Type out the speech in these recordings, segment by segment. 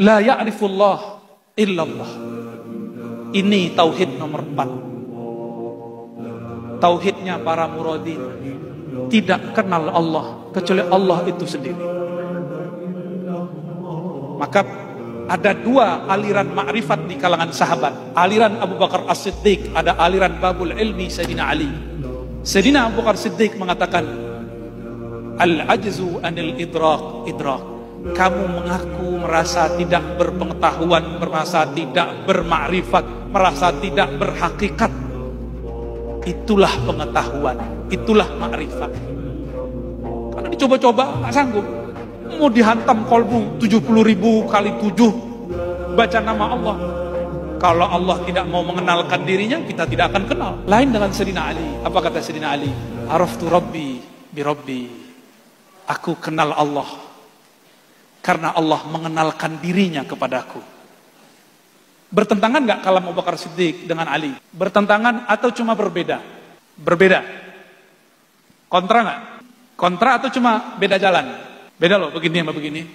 La ya'rifullah illallah. Ini tauhid nomor 4. Tauhidnya para muradin. Tidak kenal Allah kecuali Allah itu sendiri. Maka ada 2 aliran ma'rifat di kalangan sahabat. Aliran Abu Bakar As-Siddiq, ada aliran babul ilmi Sayyidina Ali. Sayyidina Abu Bakar Siddiq mengatakan, al-ajzu anil idrak. Kamu mengaku merasa tidak berpengetahuan, merasa tidak bermakrifat, merasa tidak berhakikat. Itulah pengetahuan, itulah makrifat. Karena dicoba-coba nggak sanggup. Mau dihantam kolbu 70.000 kali 7 baca nama Allah. Kalau Allah tidak mau mengenalkan dirinya, kita tidak akan kenal. Lain dengan Sayyidina Ali. Apa kata Sayyidina Ali? Araftu Rabbi bi Rabbi. Aku kenal Allah karena Allah mengenalkan dirinya kepadaku. Bertentangan nggak kalam Abu Bakar Siddiq dengan Ali? Bertentangan atau cuma berbeda? Berbeda. Kontra nggak? Kontra atau cuma beda jalan? Beda loh, begini sama begini.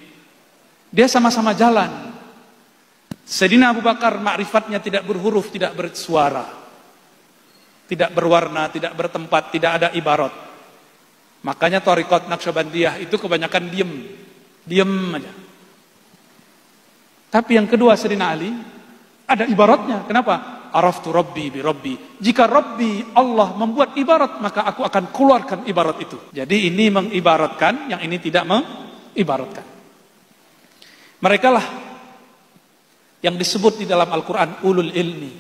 Dia sama-sama jalan. Sayyidina Abu Bakar makrifatnya tidak berhuruf, tidak bersuara, tidak berwarna, tidak bertempat, tidak ada ibarat. Makanya Thariqat Naqsyabandiyah itu kebanyakan diem aja. Tapi yang kedua Sayyidina Ali ada ibaratnya. Kenapa? Araftu Rabbi bi Rabbi. Jika Rabbi Allah membuat ibarat, maka aku akan keluarkan ibarat itu. Jadi ini mengibaratkan, yang ini tidak mengibaratkan. Mereka lah yang disebut di dalam Al-Quran ulul ilmi,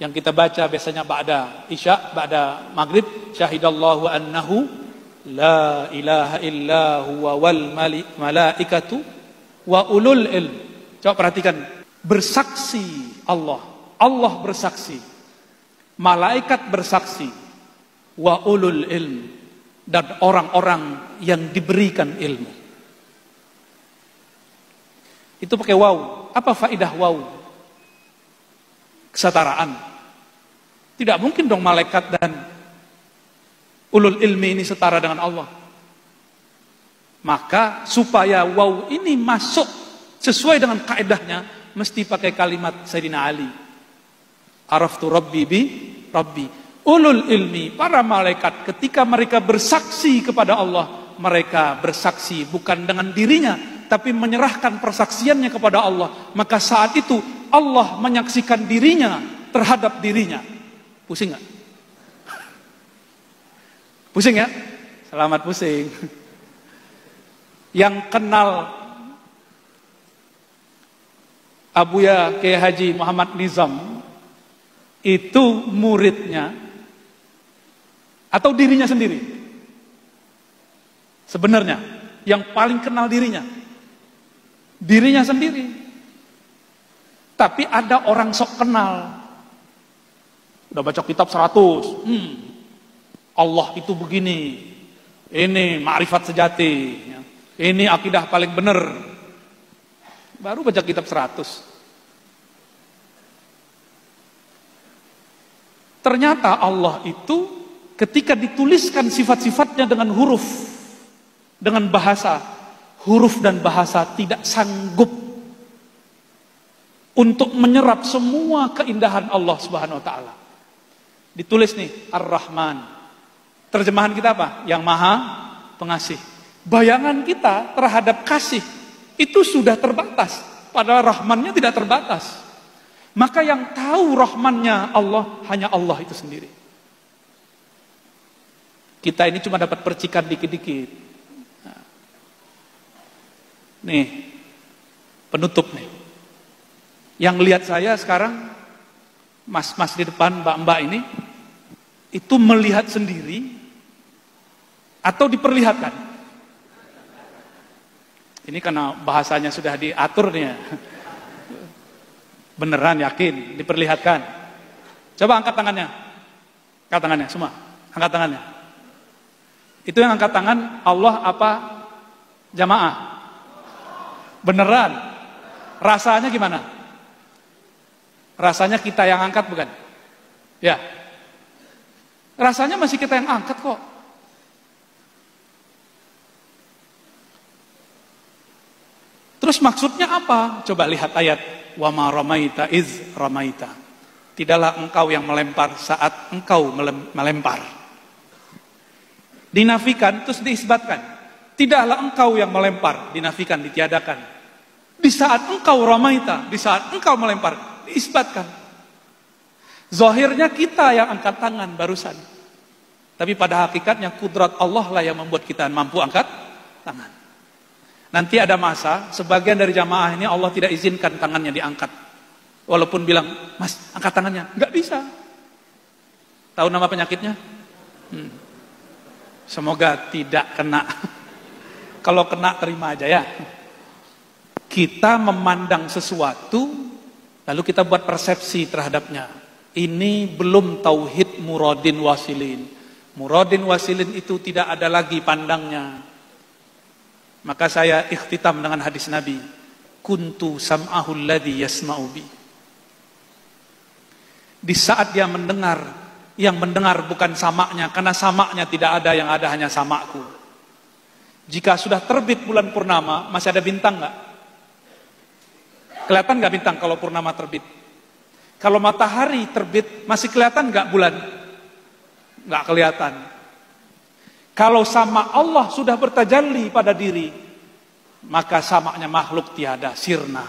yang kita baca biasanya ba'da isya, ba'da maghrib, syahidallahu annahu la ilaha illa huwa wal malaikatu wa ulul ilmi. Coba perhatikan, bersaksi Allah bersaksi, malaikat bersaksi, wa ulul ilm, dan orang-orang yang diberikan ilmu. Itu pakai waw. Apa faidah waw? Kesetaraan. Tidak mungkin dong malaikat dan ulul ilmi ini setara dengan Allah. Maka supaya waw ini masuk sesuai dengan kaedahnya, mesti pakai kalimat Sayyidina Ali. Araftu Rabbi bi Rabbi. Ulul ilmi, para malaikat ketika mereka bersaksi kepada Allah, mereka bersaksi bukan dengan dirinya, tapi menyerahkan persaksiannya kepada Allah. Maka saat itu Allah menyaksikan dirinya terhadap dirinya. Pusing gak? Pusing ya? Selamat pusing. Yang kenal Abuya Kiai Haji Muhammad Nizam itu muridnya atau dirinya sendiri? Sebenarnya yang paling kenal dirinya sendiri. Tapi ada orang sok kenal, udah baca kitab 100, Allah itu begini, ini ma'rifat sejati, ini akidah paling benar. Baru baca kitab 100. Ternyata Allah itu ketika dituliskan sifat-sifatnya dengan huruf, dengan bahasa, huruf dan bahasa tidak sanggup untuk menyerap semua keindahan Allah Subhanahu wa taala. Ditulis nih Ar-Rahman. Terjemahan kita apa? Yang Maha Pengasih. Bayangan kita terhadap kasih itu sudah terbatas, padahal Rahmannya tidak terbatas. Maka yang tahu Rahmannya Allah hanya Allah itu sendiri. Kita ini cuma dapat percikan dikit-dikit. Nih, penutup nih. Yang lihat saya sekarang, mas-mas di depan, mbak-mbak ini, itu melihat sendiri atau diperlihatkan? Ini karena bahasanya sudah diatur nih ya. Beneran yakin diperlihatkan? Coba angkat tangannya. Angkat tangannya semua. Angkat tangannya. Itu yang angkat tangan Allah apa jamaah? Beneran? Rasanya gimana? Rasanya kita yang angkat bukan? Ya. Rasanya masih kita yang angkat kok. Terus maksudnya apa? Coba lihat ayat. Wa ma ramaita iz ramaita. Tidaklah engkau yang melempar saat engkau melempar. Dinafikan terus diisbatkan. Tidaklah engkau yang melempar, dinafikan, ditiadakan. Di saat engkau ramaita, di saat engkau melempar, diisbatkan. Zahirnya kita yang angkat tangan barusan. Tapi pada hakikatnya kudrat Allah lah yang membuat kita mampu angkat tangan. Nanti ada masa, sebagian dari jamaah ini Allah tidak izinkan tangannya diangkat. Walaupun bilang, mas angkat tangannya. Nggak bisa. Tahu nama penyakitnya? Semoga tidak kena. Kalau kena terima aja ya. Kita memandang sesuatu, lalu kita buat persepsi terhadapnya. Ini belum tauhid muradin wasilin. Muradin wasilin itu tidak ada lagi pandangnya. Maka saya ikhtitam dengan hadis Nabi. Kuntu sam'ahul ladzi yasma'u bi. Di saat dia mendengar, yang mendengar bukan samaknya, karena samaknya tidak ada, yang ada hanya samakku. Jika sudah terbit bulan purnama, masih ada bintang nggak? Kelihatan nggak bintang kalau purnama terbit? Kalau matahari terbit, masih kelihatan nggak bulan? Nggak kelihatan. Kalau sama Allah sudah bertajalli pada diri, maka samaknya makhluk tiada, sirna.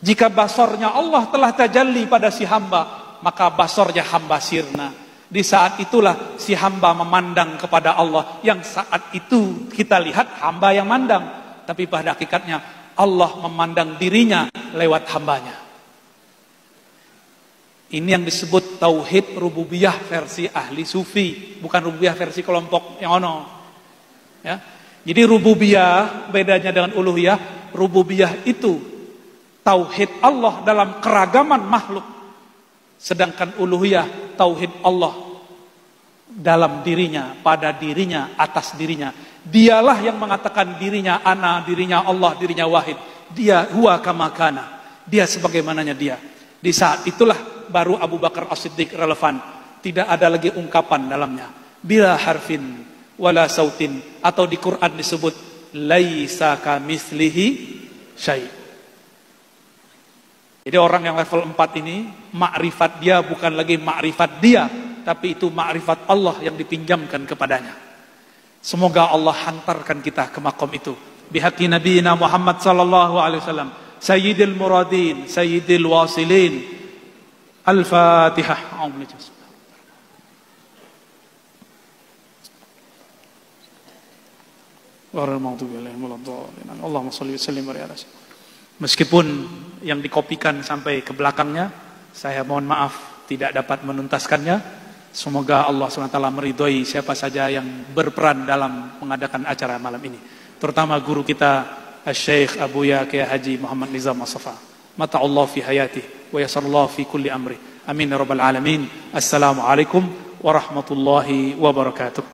Jika basornya Allah telah tajalli pada si hamba, maka basornya hamba sirna. Di saat itulah si hamba memandang kepada Allah, yang saat itu kita lihat hamba yang mandang. Tapi pada hakikatnya Allah memandang dirinya lewat hambanya. Ini yang disebut tauhid rububiyah versi ahli sufi, bukan rububiyah versi kelompok yang ono. Ya. Jadi rububiyah bedanya dengan uluhiyah. Rububiyah itu tauhid Allah dalam keragaman makhluk. Sedangkan uluhiyah tauhid Allah dalam dirinya, pada dirinya, atas dirinya. Dialah yang mengatakan dirinya ana, dirinya Allah, dirinya wahid. Dia huwa kama kana. Dia sebagaimananya dia. Di saat itulah baru Abu Bakar As-Siddiq relevan. Tidak ada lagi ungkapan dalamnya. Bila harfin wala sautin. Atau di Quran disebut laisa kamitslihi syai'. Jadi orang yang level 4 ini, makrifat dia bukan lagi makrifat dia, tapi itu makrifat Allah yang dipinjamkan kepadanya. Semoga Allah hantarkan kita ke makom itu. Bihaqqi nabiyina Muhammad sallallahu alaihi wasallam, sayyidil muradin, sayyidil wasilin. Al-Fatihah. Allahumma shalli wa sallim ala sayyidina. Meskipun yang dikopikan sampai ke belakangnya, saya mohon maaf tidak dapat menuntaskannya. Semoga Allah SWT meridhoi siapa saja yang berperan dalam mengadakan acara malam ini. Terutama guru kita, Syekh Abuya Kiai Haji Muhammad Nizam As-Safa. Mata Allah fi hayatih wa yasarallahu fi kulli amri. Amin ya rabbal alamin. Assalamualaikum warahmatullahi wabarakatuh.